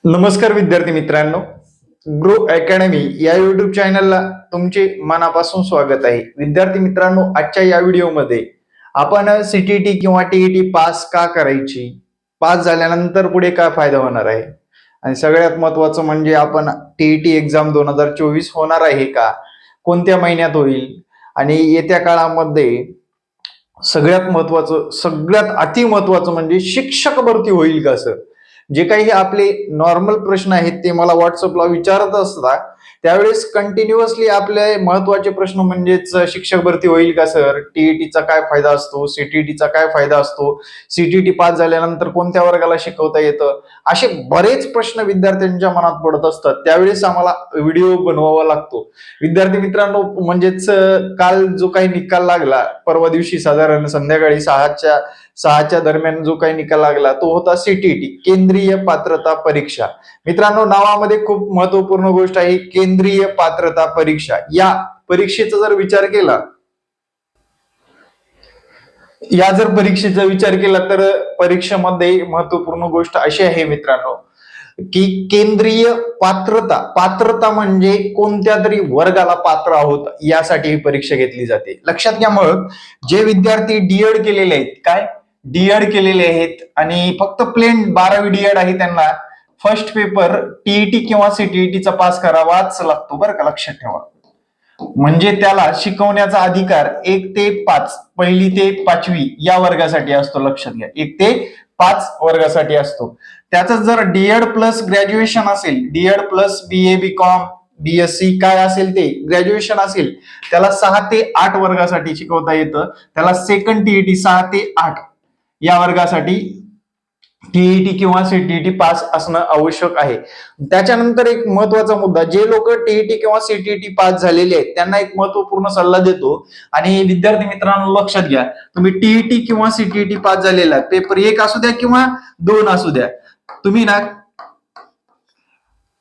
नमस्कार विद्यार्थी मित्रांनो, ग्रो अकॅडमी या युट्यूब चॅनलला तुमचे मनापासून स्वागत आहे. विद्यार्थी मित्रांनो, आजच्या या व्हिडिओमध्ये आपण सीटीटी किंवा टीईटी पास का करायची, पास झाल्यानंतर पुढे काय फायदा होणार आहे आणि सगळ्यात महत्वाचं म्हणजे आपण टीईटी एक्झाम 2024 होणार आहे का, कोणत्या महिन्यात होईल आणि येत्या काळामध्ये सगळ्यात महत्वाचं, सगळ्यात अति महत्वाचं म्हणजे शिक्षक भरती होईल का सर. जे काही आपले नॉर्मल प्रश्न आहेत ते मला व्हॉट्सअपला विचारत असतात, त्यावेळेस कंटिन्युअसली आपले महत्वाचे प्रश्न म्हणजेच शिक्षक भरती होईल का सर, टीईटीचा काय फायदा असतो, सीटीटीचा काय फायदा असतो, सीटीटी पास झाल्यानंतर कोणत्या वर्गाला शिकवता येतं, असे बरेच प्रश्न विद्यार्थ्यांच्या मनात पडत असतात. त्यावेळेस आम्हाला व्हिडिओ बनवावा लागतो. विद्यार्थी मित्रांनो, म्हणजेच काल जो काही निकाल लागला, परवा दिवशी साधारण संध्याकाळी सहाच्या दरम्यान जो काही निकाल लागला तो होता सीटीटी, केंद्रीय पात्रता परीक्षा. मित्रांनो, नावामध्ये खूप महत्वपूर्ण गोष्ट आहे, केंद्रीय पात्रता परीक्षा. या परीक्षेचा जर विचार केला तर परीक्षेमध्ये महत्वपूर्ण गोष्ट अशी आहे मित्रांनो की केंद्रीय पात्रता म्हणजे कोणत्या तरी वर्गाला पात्र आहोत यासाठी ही परीक्षा घेतली जाते. लक्षात घ्या, मग जे विद्यार्थी डीएड केलेले आहेत, डीएड केलेले आहेत आणि फक्त प्लेन 12वी डीएड आहे, त्यांना फर्स्ट पेपर टीईटी किंवा सीटीईटीचा पास करावाच लागतो, बरं का, लक्षात ठेवा. म्हणजे त्याला शिकवण्याचा अधिकार 1 ते 5, पहिली ते 5वी या वर्गासाठी असतो. लक्षात घ्या, 1 ते 5 वर्गासाठी असतो. त्याचं जर डीएड प्लस ग्रॅज्युएशन असेल, DEd plus BA BCom BSc काय असेल ते ग्रॅज्युएशन असेल, त्याला 6 ते 8 वर्गासाठी शिकवता येतं. त्याला सेकंड टीईटी 6 ते 8 या वर्गासाठी टीईटी किंवा सीटीईटी पास असणं आवश्यक आहे. त्याच्यानंतर एक महत्वाचा मुद्दा, जे लोक टीईटी किंवा सीटीईटी पास झालेले आहेत त्यांना एक महत्वपूर्ण सल्ला देतो. आणि विद्यार्थी मित्रांनो, लक्षात घ्या, तुम्ही टीईटी किंवा सीटीईटी पास झालेला पेपर 1 असू द्या किंवा 2 असू द्या, तुम्ही ना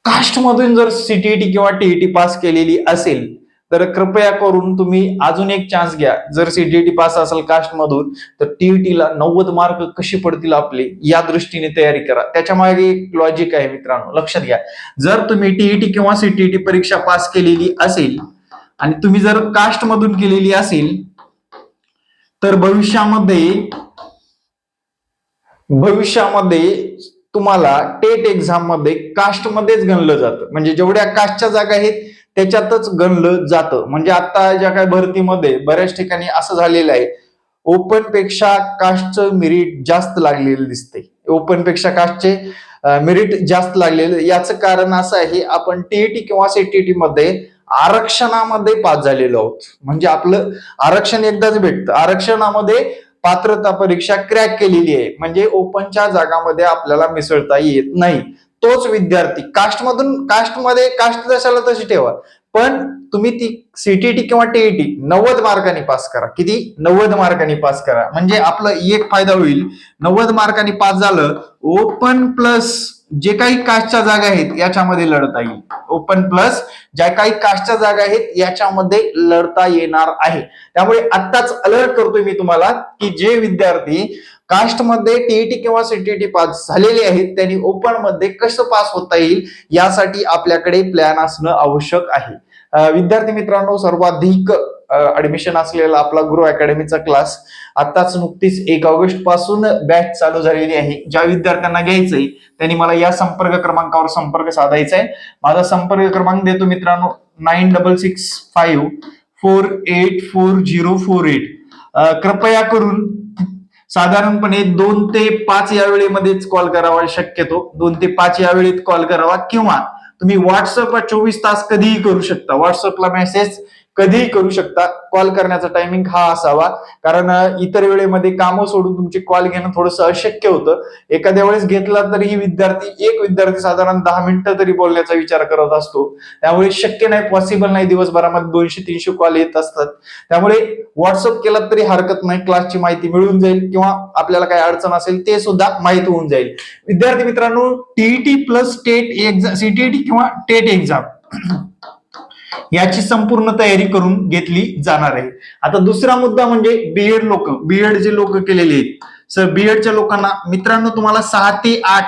कास्ट मधून जर सीटीईटी किंवा टीईटी पास केलेली असेल तर कृपया करून तुम्ही अजून एक चान्स घ्या. जर सीटीईटी पास असेल कास्ट मधून तर टीईटीला 90 मार्क कसे पडतील आपले या दृष्टीने तयारी करा. त्याच्या मागे एक लॉजिक आहे मित्रांनो, लक्षात घ्या. जर तुम्ही टीईटी किंवा सीटीईटी परीक्षा पास केलेली असेल आणि तुम्ही जर कास्ट मधून केलेली असेल तर भविष्यामध्ये तुम्हाला टेट एक्झाम मध्ये कास्ट मध्येच गणलं जातं. म्हणजे जेवढ्या कास्टच्या जागा आहेत त्याच्यातच गणलं जातं. म्हणजे आता ज्या काही भरतीमध्ये बऱ्याच ठिकाणी असं झालेलं आहे, ओपन पेक्षा कास्टचं मेरिट जास्त लागलेलं दिसते, ओपन पेक्षा कास्टचे मेरिट जास्त लागलेलं. याचं कारण असं आहे, आपण टीईटी किंवा सीटीईटी मध्ये आरक्षणामध्ये पास झालेलो आहोत. म्हणजे आपलं आरक्षण एकदाच भेटतं, आरक्षणामध्ये पात्रता परीक्षा क्रॅक केलेली आहे, म्हणजे ओपनच्या जागामध्ये आपल्याला मिसळता येत नाही. तोच विद्यार्थी कास्टमध्ये कास्ट जशाला तशी ठेवा, पण तुम्ही ती सीटीईटी किंवा टीईटी 90 मार्कांनी पास करा. किती? 90 मार्कांनी पास करा. म्हणजे आपला एक फायदा होईल, 90 मार्कांनी पास झालं, ओपन प्लस जे काही कास्टच्या जागा आहेत याच्यामध्ये लढता येईल. ओपन प्लस ज्या काही कास्टच्या जागा आहेत याच्यामध्ये लढता येणार आहे. त्यामुळे आत्ताच अलर्ट करतोय मी तुम्हाला की जे विद्यार्थी कास्ट मध्ये टीईटी किंवा सीटीईटी पास झालेले आहेत त्यांनी ओपन मध्ये कसं पास होता येईल यासाठी आपल्याकडे प्लॅन असणं आवश्यक आहे. विद्यार्थी मित्रांनो, सर्वाधिक ऍडमिशन असलेला आपला ग्रो अकॅडमीचा क्लास आताच नुकतीच 1 ऑगस्ट पासून बॅच चालू झालेली आहे. ज्या विद्यार्थ्यांना घ्यायचंय त्यांनी मला या संपर्क क्रमांकावर संपर्क साधायचा आहे. माझा संपर्क क्रमांक देतो मित्रांनो, 9665484048. कृपया करून साधारणपणे 2 ते 5 या वेळेमध्येच कॉल करावा, शक्यतो 2 ते 5 या वेळेत कॉल करावा, किंवा तुम्ही व्हॉट्सअपला 24 तास कधीही करू शकता, व्हॉट्सअपला मेसेज कधीही करू शकता. कॉल करण्याचा टायमिंग हा असावा, कारण इतर वेळेमध्ये कामं सोडून तुमचे कॉल घेणं थोडंसं अशक्य होतं. एखाद्या वेळेस घेतला तरी एक विद्यार्थी साधारण 10 मिनिटं तरी बोलण्याचा विचार करत असतो. त्यामुळे शक्य नाही, पॉसिबल नाही, दिवसभरामध्ये 200-300 कॉल येत असतात. त्यामुळे व्हॉट्सअप केला तरी हरकत नाही, क्लासची माहिती मिळून जाईल किंवा आपल्याला काही अडचण असेल ते सुद्धा माहिती होऊन जाईल. विद्यार्थी मित्रांनो, TET plus TET exam, CTET किंवा टेट एक्झाम याची संपूर्ण तयारी करून घेतली जाणार आहे. आता दुसरा मुद्दा म्हणजे बीएड जे लोक केलेले आहेत, सर बीएडच्या लोकांना मित्रांनो तुम्हाला 6 ते 8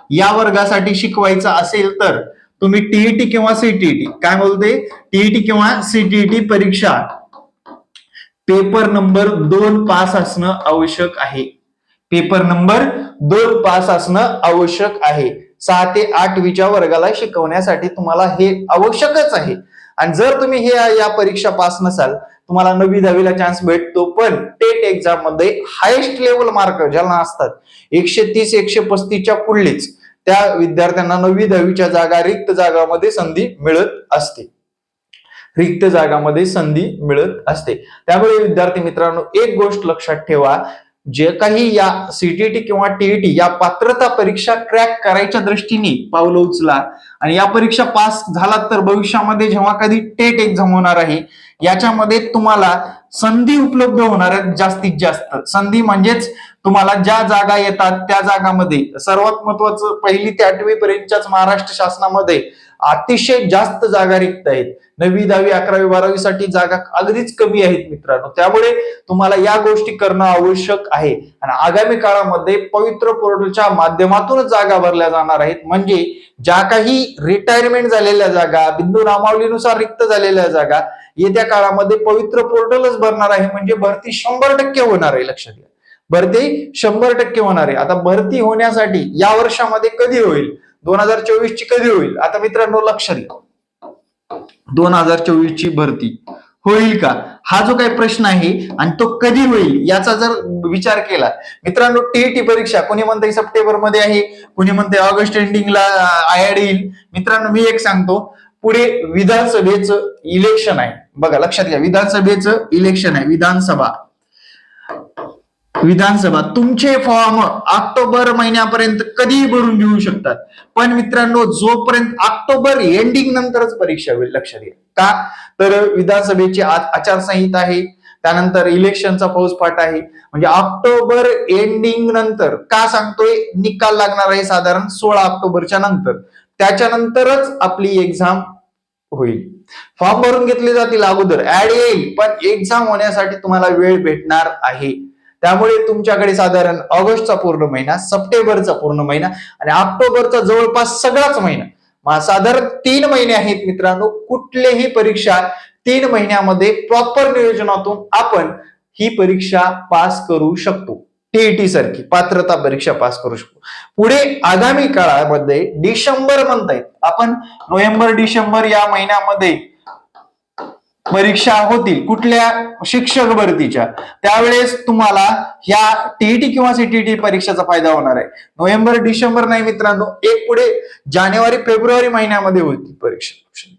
या वर्गासाठी शिकवायचा असेल तर तुम्ही टीईटी किंवा सीटीईटी, काय बोलते, टीईटी किंवा सीटीईटी परीक्षा पेपर नंबर 2 पास असणं आवश्यक आहे. पेपर नंबर 2 पास असणं आवश्यक आहे. 6 ते 8वीच्या वर्गाला शिकवण्यासाठी तुम्हाला हे आवश्यकच आहे. आणि जर तुम्ही या परीक्षा पास नसाल, तुम्हाला 9वी 10वीला चान्स भेटतो, पण टेट एक्झाम मध्ये हायेस्ट लेवल मार्क ज्यांना असतात 130 135च्या पुढलेच त्या विद्यार्थ्यांना 9वी 10वीच्या जागा रिक्त जागामध्ये संधी मिळत असते. रिक्त जागामध्ये संधी मिळत असते. त्यामुळे विद्यार्थी मित्रांनो, एक गोष्ट लक्षात ठेवा, जे काही या सीटीटी किंवा टीईटी या पात्रता परीक्षा क्रॅक करायच्या दृष्टीने पावलं उचला आणि या परीक्षा पास झालात तर भविष्यामध्ये जेव्हा कधी टेट एक्झाम होणार आहे याच्यामध्ये तुम्हाला संधी उपलब्ध होणार आहेत. जास्तीत जास्त संधी म्हणजेच तुम्हाला ज्या जागा येतात त्या जागामध्ये सर्वात महत्वाचं 1ली ते 8वी पर्यंतच्याच महाराष्ट्र शासनामध्ये अतिशय जास्त जागा रिक्त आहेत. 9वी 10वी 11वी 12वी साठी जागा अगदीच कमी आहेत मित्रांनो. त्यामुळे तुम्हाला या गोष्टी करणं आवश्यक आहे आणि आगामी काळामध्ये पवित्र पोर्टलच्या माध्यमातून जागा भरल्या जाणार आहेत. म्हणजे ज्या काही रिटायरमेंट झालेल्या जागा, बिंदू नामावलीनुसार रिक्त झालेल्या जागा येत्या काळामध्ये पवित्र पोर्टलच भरणार आहे. म्हणजे भरती 100% होणार आहे. लक्षात घ्या, भरती 100% होणार आहे. आता भरती होण्यासाठी या वर्षामध्ये कधी होईल, 2024 ची कधी होईल, आता मित्रांनो लक्षात घ्या, 2024 ची भरती होईल का, हा जो काही प्रश्न आहे आणि तो कधी होईल याचा जर विचार केला मित्रांनो, टीईटी परीक्षा कोणी म्हणते सप्टेंबर मध्ये आहे, कोणी म्हणते ऑगस्ट एंडिंगला ऍड येईल. मित्रांनो मी एक सांगतो, पुढे विधानसभेचं इलेक्शन आहे. बघा लक्षात घ्या, विधानसभेचं इलेक्शन आहे. विधानसभा तुमचे फॉर्म ऑक्टोबर महिन्यापर्यंत कधीही भरून घेऊ शकतात. पण मित्रांनो जोपर्यंत ऑक्टोबर एंडिंग नंतरच परीक्षा होईल. लक्षात घ्या, का तर विधानसभेची आचारसंहिता आहे, त्यानंतर इलेक्शनचा फौजफाट आहे. म्हणजे ऑक्टोबर एंडिंग नंतर का सांगतोय, निकाल लागणार आहे साधारण 16 ऑक्टोबरच्या नंतर, त्याच्यानंतरच आपली एक्झाम होईल. फॉर्म भरून घेतले जातील अगोदर, ऍड येईल, पण एक्झाम होण्यासाठी तुम्हाला वेळ भेटणार आहे. त्यामुळे तुमच्याकडे साधारण ऑगस्टचा पूर्ण महिना, सप्टेंबरचा पूर्ण महिना आणि ऑक्टोबरचा जवळपास सगळाच महिना, साधारण 3 महिने आहेत मित्रांनो. कुठलीही परीक्षा 3 महिन्यामध्ये प्रॉपर नियोजनातून आपण ही परीक्षा पास करू शकतो. टीईटी सारखी पात्रता परीक्षा पास करू शकतो. पुढे आगामी काळामध्ये डिसेंबर म्हणतायत आपण, नोव्हेंबर डिसेंबर या महिन्यामध्ये परीक्षा होतील कुठल्या, शिक्षक भरतीच्या. त्यावेळेस तुम्हाला या टीईटी किंवा सीटीईटी परीक्षेचा फायदा होणार आहे. नोव्हेंबर डिसेंबर नाही मित्रांनो, एक पुढे जानेवारी फेब्रुवारी महिन्यामध्ये होती परीक्षा.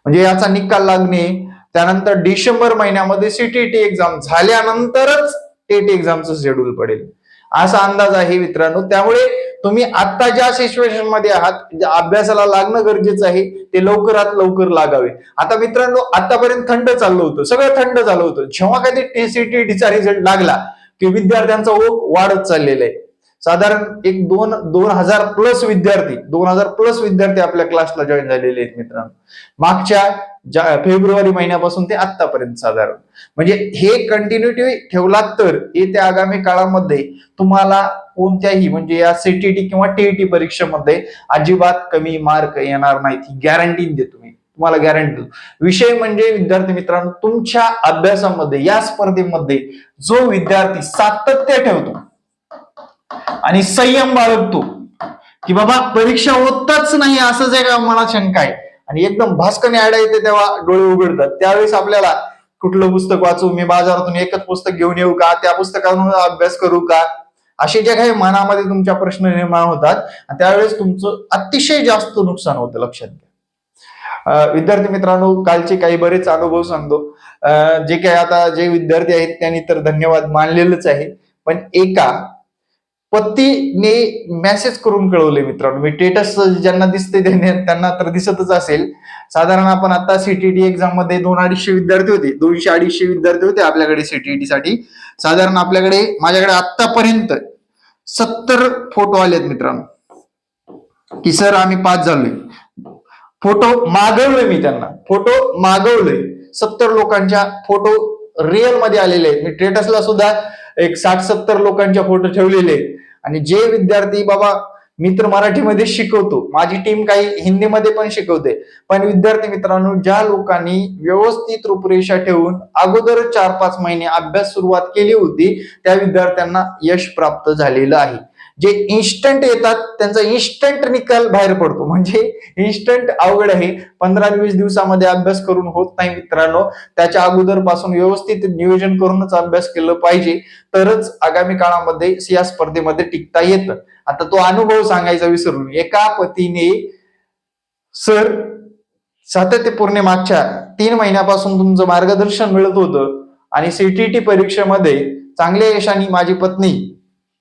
म्हणजे याचा निकाल लागणे, त्यानंतर डिसेंबर महिन्यामध्ये सीटीईटी एक्झाम झाल्यानंतरच टेट एक्झामचं शेड्यूल पडेल असा अंदाज आहे मित्रांनो. त्यामुळे तुम्ही आता ज्या सिच्युएशन मध्ये आहात, अभ्यासाला लागणं गरजेचं आहे, ते लवकरात लवकर लागावे. आता मित्रांनो आतापर्यंत थंड चाललं होतं, सगळं थंड झालं होतं. जेव्हा कधी सीटीईटीचा रिझल्ट लागला की विद्यार्थ्यांचा ओघ वाढत चाललेला आहे. साधारण एक 2000 प्लस विद्यार्थी आपल्या क्लासला जॉईन झालेले आहेत मित्रांनो, मागच्या फेब्रुवारी महिन्यापासून ते आतापर्यंत साधारण. म्हणजे हे कंटिन्युटी ठेवलात तर येत्या आगामी काळामध्ये तुम्हाला कोणत्याही म्हणजे या सीटीटी किंवा टीईटी परीक्षेमध्ये अजिबात कमी मार्क येणार नाहीत, ही गॅरंटी देतो मी तुम्हाला, गॅरंटी. विषय म्हणजे विद्यार्थी मित्रांनो, तुमच्या अभ्यासामध्ये या स्पर्धेमध्ये जो विद्यार्थी सातत्य ठेवतो आणि संयम बाळगतो की बाबा परीक्षा होतच नाही असं जे का मला शंका आहे आणि एकदम भास्कने आडा येते तेव्हा डोळे उघडतात, त्यावेळेस आपल्याला कुठलं पुस्तक वाचू, मी बाजारातून एकच पुस्तक घेऊन येऊ का, त्या पुस्तकातून अभ्यास करू का, असे जे काही मनामध्ये तुमच्या प्रश्न निर्माण होतात, त्यावेळेस तुमचं अतिशय जास्त नुकसान होतं. लक्षात घ्या विद्यार्थी मित्रांनो, कालचे काही बरेच अनुभव सांगतो. जे काही आता जे विद्यार्थी आहेत त्यांनी तर धन्यवाद मानलेलंच आहे, पण एका पतीने मेसेज करून कळवले मित्रांनो, मी स्टेटस ज्यांना दिसते त्यांना तर दिसतच असेल. साधारण आपण आता सीटीटी एक्झाम मध्ये 200-250 विद्यार्थी होते, 200-250 विद्यार्थी होते आपल्याकडे सीटीटी साठी. साधारण माझ्याकडे आतापर्यंत 70 फोटो आलेत मित्रांनो की सर आम्ही पास झालोय. फोटो मागवले, मी त्यांना फोटो मागवले. 70 लोकांच्या फोटो रिअल मध्ये आलेले आहेत. मी स्टेटसला सुद्धा एक 60-70 लोकांच्या फोटो ठेवलेले आहेत. आणि जे विद्यार्थी बाबा मी तर मराठीमध्ये शिकवतो, माझी टीम काही हिंदीमध्ये पण शिकवते, पण विद्यार्थी मित्रांनो, ज्या लोकांनी व्यवस्थित रूपरेषा ठेवून अगोदर 4-5 महिने अभ्यास सुरुवात केली होती, त्या विद्यार्थ्यांना यश प्राप्त झालेलं आहे. जे इन्स्टंट येतात त्यांचा इन्स्टंट निकाल बाहेर पडतो, म्हणजे इन्स्टंट अवघड आहे. 15-20 दिवसामध्ये अभ्यास करून होत नाही मित्रांनो. त्याच्या अगोदर पासून व्यवस्थित नियोजन करूनच अभ्यास केलं पाहिजे, तरच आगामी काळामध्ये या स्पर्धेमध्ये टिकता येतं. आता तो अनुभव सांगायचा विसरून, एका पतीने सर सातत्यपूर्ण मागच्या 3 महिन्यापासून तुमचं मार्गदर्शन मिळत होतं आणि सीटीटी परीक्षेमध्ये चांगल्या यशाने माझी पत्नी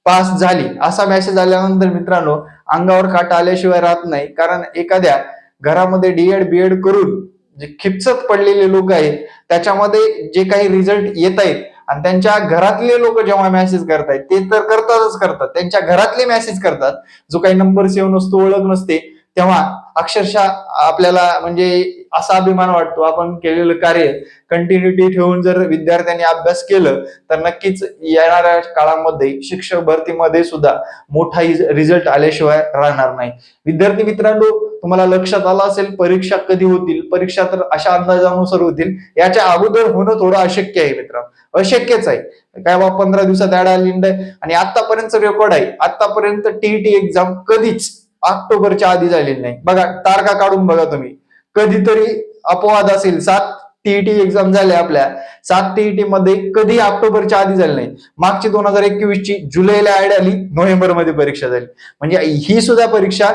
पास झाली, असा मेसेज आल्यानंतर मित्रांनो अंगावर काटा आल्याशिवाय राहत नाही. कारण एखाद्या घरामध्ये डीएड बीएड करून जे खिपचत पडलेले लोक आहेत, त्याच्यामध्ये जे काही रिझल्ट येत आहेत आणि त्यांच्या घरातले लोक जेव्हा मेसेज करतायत, ते तर करतात, त्यांच्या घरातले मेसेज करतात, जो काही नंबर सेव्ह नसतो, ओळख नसते, तेव्हा अक्षरशः आपल्याला म्हणजे असा अभिमान वाटतो. आपण केलेलं कार्य कंटिन्युटी ठेवून जर विद्यार्थ्यांनी अभ्यास केलं तर नक्कीच येणाऱ्या काळामध्ये शिक्षक भरतीमध्ये सुद्धा मोठा रिझल्ट आल्याशिवाय राहणार नाही. विद्यार्थी मित्रांनो, तुम्हाला लक्षात आलं असेल परीक्षा कधी होतील. परीक्षा तर अशा अंदाजानुसार होतील, याच्या अगोदर होणं थोडं अशक्य आहे मित्रांनो, अशक्यच आहे. काय बा 15 दिवसात ऍड आली आणि आतापर्यंत रेकॉर्ड आहे, आतापर्यंत टीईटी एक्झाम कधीच ऑक्टोबरच्या आधी झालेली नाही. बघा तारखा काढून बघा तुम्ही, कधीतरी अपवाद असेल. 7 टीईटी एक्झाम झाल्या आपल्या, 7 टीईटी मध्ये कधी ऑक्टोबरच्या आधी झाली नाही. मागची 2021 ची जुलैला ऍड आली, नोव्हेंबरमध्ये परीक्षा झाली. म्हणजे ही सुद्धा परीक्षा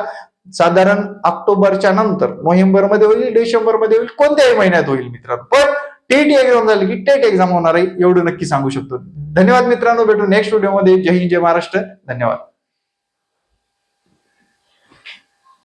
साधारण ऑक्टोबरच्या नंतर नोव्हेंबरमध्ये होईल, डिसेंबरमध्ये होईल, कोणत्याही महिन्यात होईल मित्रांनो. पण टेट एक्झाम झाली की टेट एक्झाम होणार आहे, एवढं नक्की सांगू शकतो. धन्यवाद मित्रांनो, भेटू नेक्स्ट व्हिडिओमध्ये. जय हिंद, जय महाराष्ट्र. धन्यवाद.